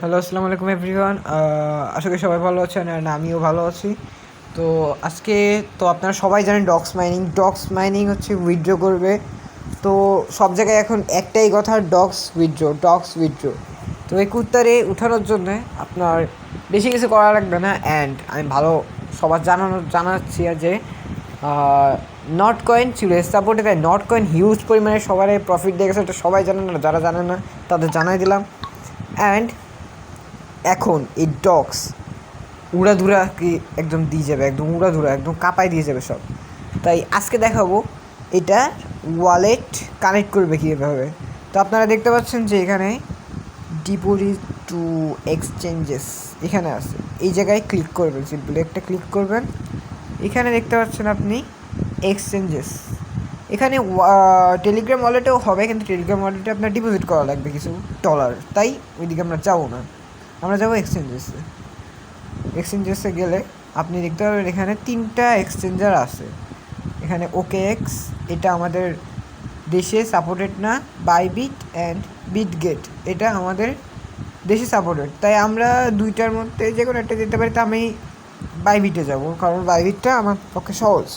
Hello, আসসালামু আলাইকুম everyone. আশা করি সবাই ভালো আছেন আর আমিও ভালো আছি। তো আজকে তো আপনারা সবাই জানেন ডগস মাইনিং হচ্ছে উইথড্র করবে। তো সব জায়গায় এখন একটাই কথা, ডগস উইথড্র। তো এই কুত্তারে উঠানোর জন্য আপনার বেশি কিছু করা লাগবে না। অ্যান্ড আমি ভালো সবার জানাচ্ছি যে নট কয়েন ছিল সাপোর্টে, তাই নট কয়েন হিউজ পরিমাণে সবার প্রফিট দিয়ে গেছে। এটা সবাই জানেন না, যারা জানেন না তাদের জানাই দিলাম। অ্যান্ড এখন এই ডগস উড়াধুরা কি একদম দিয়ে যাবে, একদম উড়াধুরা, একদম কাঁপায় দিয়ে যাবে সব। তাই আজকে দেখাবো এটা ওয়ালেট কানেক্ট করবে কীভাবে। তো আপনারা দেখতে পাচ্ছেন যে এখানে ডিপোজিট টু এক্সচেঞ্জেস এখানে আছে। এই জায়গায় ক্লিক করবেন, সিম্পলি একটা ক্লিক করবেন। এখানে দেখতে পাচ্ছেন আপনি এক্সচেঞ্জেস। এখানে টেলিগ্রাম ওয়ালেটেও হবে, কিন্তু টেলিগ্রাম ওয়ালেটে আপনার ডিপোজিট করা লাগবে কিছু ডলার। তাই ওইদিকে আমরা যাবো না, আমরা যাবো এক্সচেঞ্জেসে গেলে আপনি দেখতে পাবেন এখানে 3টা এক্সচেঞ্জার আছে। এখানে OKX, এটা আমাদের দেশে সাপোর্টেড না। বাইবিট অ্যান্ড বিটগেট, এটা আমাদের দেশে সাপোর্টেড। তাই আমরা দুইটার মধ্যে যে কোনো একটা যেতে পারি। তো আমি বাইবিটে যাব, কারণ বাইবিটটা আমার পক্ষে সহজ।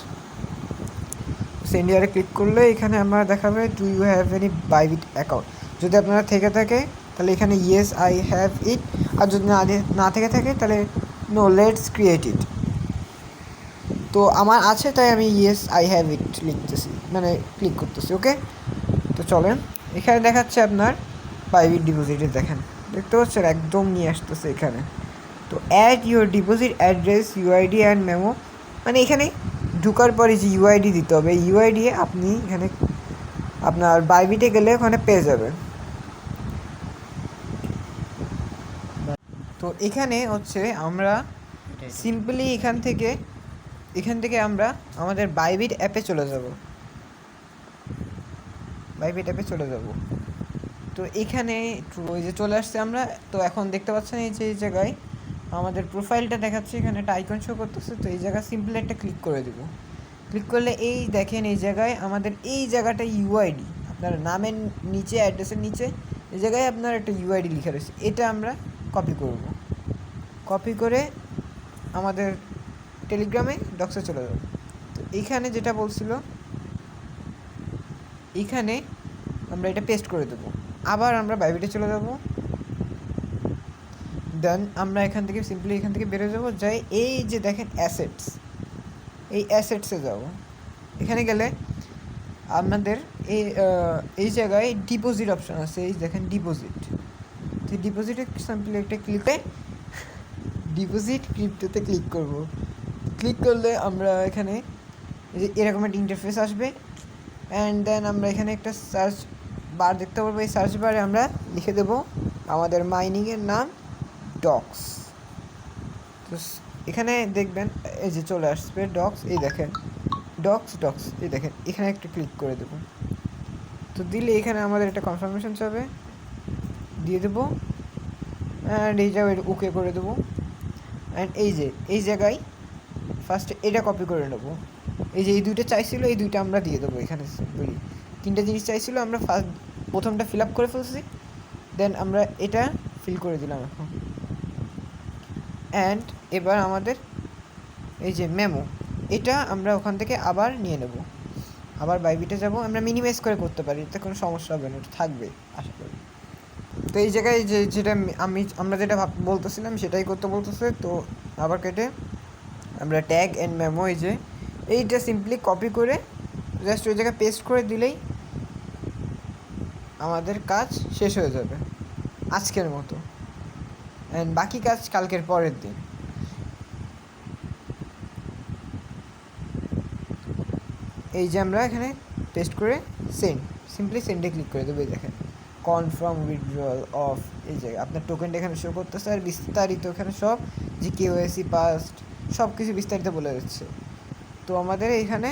সেন্ড ইয়ারে ক্লিক করলে এখানে আমরা দেখাবে do you have any Bybit account. যদি আপনারা থেকে থাকে তাহলে এখানে ইয়েস আই হ্যাভ ইট, আর যদি না থেকে থাকে তাহলে নো লেটস ক্রিয়েট ইট। তো আমার আছে, তাই আমি ইয়েস আই হ্যাভ ইট লিখতেছি, মানে ক্লিক করতেছি। ওকে, তো চলেন। এখানে দেখাচ্ছে আপনার বাইবিট ডিপোজিটে, দেখতে পাচ্ছেন একদম নিয়ে আসতেছে এখানে। তো add your deposit address, UID and memo, মানে এখানে ঢুকার পরে যে ইউআইডি দিতে হবে, ইউআইডি আপনি এখানে আপনার বাইবিটে গেলে ওখানে পেয়ে যাবেন। তো এখানে হচ্ছে আমরা সিম্পলি এখান থেকে আমরা আমাদের বাইবিট অ্যাপে চলে যাব। তো এখানে ওই যে চলে আসছে আমরা। তো এখন দেখতে পাচ্ছেন এই যে এই জায়গায় আমাদের প্রোফাইলটা দেখাচ্ছে, এখানে একটা আইকন শো করতেছে। তো এই জায়গায় সিম্পলি একটা ক্লিক করে দেবো। ক্লিক করলে এই দেখেন এই জায়গায় আমাদের এই জায়গাটা ইউআইডি, আপনার নামের নিচে, অ্যাড্রেসের নিচে এই জায়গায় আপনার একটা ইউআইডি লেখা রয়েছে। এটা আমরা কপি করে আমাদের টেলিগ্রামে ডক্সে চলে যাব। তো এইখানে যেটা বলছিল, এইখানে আমরা এটা পেস্ট করে দেবো। আবার আমরা বাইবিটে চলে যাব। দেন আমরা এখান থেকে বেরোয় যাবো, যাই এই যে দেখেন অ্যাসেটসে যাব। এখানে গেলে আপনাদের এই জায়গায় ডিপোজিট অপশান আছে। এই দেখেন ডিপোজিট, তো ডিপোজিটে সিম্পলি একটা ডিপোজিট ক্রিপ্টোতে ক্লিক করব। ক্লিক করলে আমরা এখানে এরকম একটা ইন্টারফেস আসবে। অ্যান্ড দেন আমরা এখানে একটা সার্চ বার দেখতে পারবো। এই সার্চ বারে আমরা লিখে দেবো আমাদের মাইনিংয়ের নাম ডক্স। তো এখানে দেখবেন এই যে চলে আসবে ডক্স, এই দেখেন ডক্স, এই দেখেন এখানে একটা ক্লিক করে দেবো। তো দিলে এখানে আমাদের একটা কনফার্মেশন চাবে, দিয়ে দেবো। অ্যান্ড এই জায়গায় ওকে করে দেবো। অ্যান্ড এই জায়গায় ফার্স্টে এটা কপি করে নেবো। এই যে এই দুইটা চাইছিলো, এই দুইটা আমরা দিয়ে দেবো এখানে। সিম্পলি 3টা জিনিস চাইছিলো, আমরা প্রথমটা ফিল আপ করে ফেলছি। দেন আমরা এটা ফিল করে দিলাম এখন। অ্যান্ড এবার আমাদের এই যে মেমো, এটা আমরা ওখান থেকে আবার নিয়ে নেব। আবার বাইবিটে যাব, আমরা মিনিমাইজ করে করতে পারি, এতে কোনো সমস্যা হবে না, এটা থাকবে আশা করি। তো এই জায়গায় যেটা আমরা যেটা বলতেছিলাম সেটাই করতে বলতেছে। তো আবার কেটে আমরা ট্যাগ অ্যান্ড মেমো, এইটা সিম্পলি কপি করে জাস্ট ওই জায়গায় পেস্ট করে দিলেই আমাদের কাজ শেষ হয়ে যাবে আজকের মতো। অ্যান্ড বাকি কাজ কালকের পরের দিন। এই যে আমরা এখানে পেস্ট করে সিম্পলি সেন্ডে ক্লিক করে দেবো। এই দেখেন কনফার্ম উইথড্রয়াল অফ, এই জায়গায় আপনার টোকেনটা এখানে শো করতেছে। আর বিস্তারিত এখানে সব যে কেওয়াইসি পাস্ট সব কিছু বিস্তারিত বলে যাচ্ছে। তো আমাদের এখানে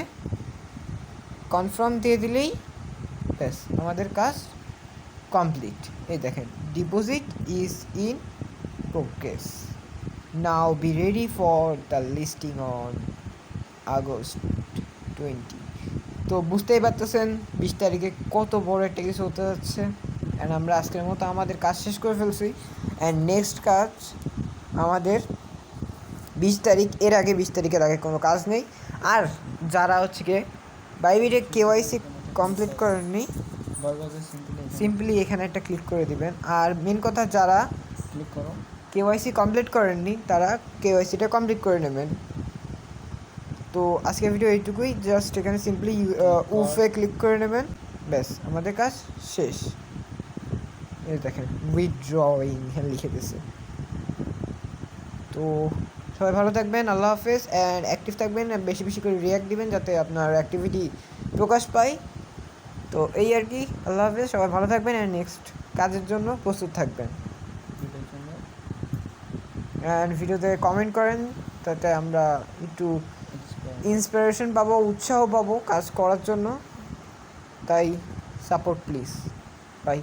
কনফার্ম দিয়ে দিলেই ব্যাস আমাদের কাজ কমপ্লিট। এই দেখেন deposit is in progress, now be ready for the listing on August 20। তো বুঝতেই পারতেছেন 20 তারিখে কত বড় একটা কিছু হতে যাচ্ছে। অ্যান্ড আমরা আজকের মতো আমাদের কাজ শেষ করে ফেলছি। অ্যান্ড নেক্সট কাজ আমাদের 20 তারিখ, এর আগে 20 তারিখের আগে কোনো কাজ নেই। আর যারা হচ্ছে গিয়ে বাইবিটে কেওয়াইসি কমপ্লিট করেননি, সিম্পলি এখানে একটা ক্লিক করে দিবেন। আর মেন কথা, যারা ক্লিক করো, কেওয়াইসি কমপ্লিট করেননি তারা কেওয়াইসিটা কমপ্লিট করে নেবেন। তো আজকের ভিডিও এইটুকুই, জাস্ট এখানে সিম্পলি উফে ক্লিক করে নেবেন, ব্যাস আমাদের কাজ শেষ। এই দেখেন উইথড্রয়িং এখানে লিখে দিয়েছে। তো সবাই ভালো থাকবেন, আল্লাহ হাফেজ, অ্যান্ড অ্যাক্টিভ থাকবেন, বেশি বেশি করে রিয়াক্ট দিবেন যাতে আপনার অ্যাক্টিভিটি প্রকাশ পায়। তো এই আর কি, আল্লাহ হাফেজ, সবাই ভালো থাকবেন অ্যান্ড নেক্সট কাজের জন্য প্রস্তুত থাকবেন। ভিডিওর জন্য অ্যান্ড ভিডিওতে কমেন্ট করেন, তাতে আমরা একটু ইন্সপিরেশন পাবো, উৎসাহ পাবো কাজ করার জন্য। তাই সাপোর্ট প্লিজ, বাই।